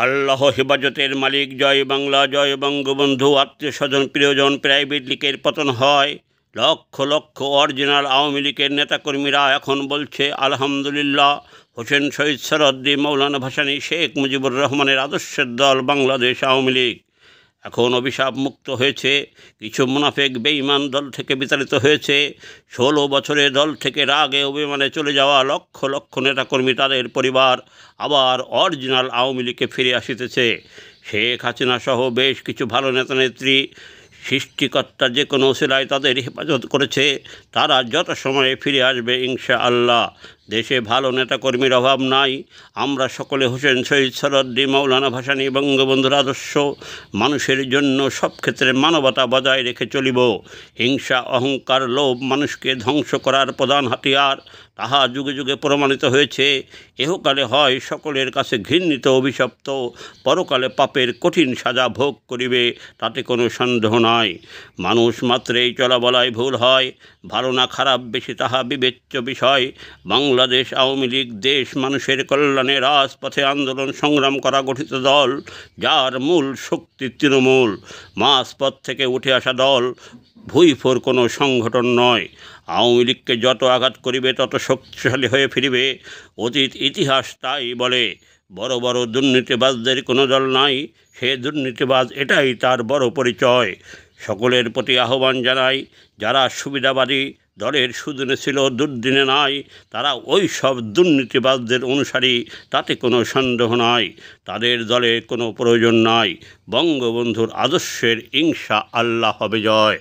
আল্লাহ হেফাজতের মালিক। জয় বাংলা, জয় বঙ্গবন্ধু। আত্মীয় স্বজন প্রিয়জন প্রাইভেট লীগের পতন হয়, লক্ষ লক্ষ অরিজিনাল আওয়ামী লীগের নেতাকর্মীরা এখন বলছে আলহামদুলিল্লাহ। হোসেন শহীদ সরদ্দি, মৌলানা ভাসানী, শেখ মুজিবুর রহমানের আদর্শের দল বাংলাদেশ আওয়ামী লীগ এখন অভিশাপ মুক্ত হয়েছে। কিছু মুনাফেক বেঈমান দল থেকে বিতাড়িত হয়েছে। 16 বছরে দল থেকে রাগে অভিমানে চলে যাওয়া লক্ষ লক্ষ নেতাকর্মী, তাদের পরিবার আবার অরিজিনাল আওয়ামী লীগে ফিরে আসিতেছে। শেখ হাসিনা সহ বেশ কিছু ভালো নেতানেত্রী সৃষ্টিকর্তা যে কোনো ওসিলায় তাদের হেফাজত করেছে। তারা যত সময়ে ফিরে আসবে ইনশাআল্লাহ। দেশে ভালো নেতাকর্মীর অভাব নাই। আমরা সকলে হোসেন শহীদ সরদ্দি, মৌলানা ভাসানী, বঙ্গবন্ধুর আদর্শ মানুষের জন্য সব ক্ষেত্রে মানবতা বজায় রেখে চলিব। হিংসা, অহংকার, লোভ মানুষকে ধ্বংস করার প্রধান হাতিয়ার। তাহা যুগে যুগে প্রমাণিত হয়েছে। এহকালে হয় সকলের কাছে ঘৃণিত, অভিশপ্ত, পরকালে পাপের কঠিন সাজা ভোগ করিবে, তাতে কোনো সন্দেহ নাই। মানুষ মাত্রেই চলা বলায় ভুল হয়, ভালো না খারাপ বেশি তাহা বিবেচ্য বিষয়। বাংলাদেশ আওয়ামী লীগ দেশ মানুষের কল্যাণে রাজপথে আন্দোলন সংগ্রাম করা গঠিত দল, যার মূল শক্তি তৃণমূল। মাঝপথ থেকে উঠে আসা দল, ভুইফোর কোনো সংগঠন নয়। আওয়ামী লীগকে যত আঘাত করিবে তত শক্তিশালী হয়ে ফিরিবে। অতীত ইতিহাস তাই বলে। বড় বড় দুর্নীতিবাজদের কোনো দল নাই, সে দুর্নীতিবাজ এটাই তার বড় পরিচয়। সকলের প্রতি আহ্বান জানাই, যারা সুবিধাবাদী দলের সুদিনে ছিল দুর্দিনে নাই, তারা ওই সব দুর্নীতিবাজদের অনুসারী, তাতে কোনো সন্দেহ নাই। তাদের দলে কোনো প্রয়োজন নাই। বঙ্গবন্ধুর আদর্শের ইনশাআল্লাহ হবে জয়।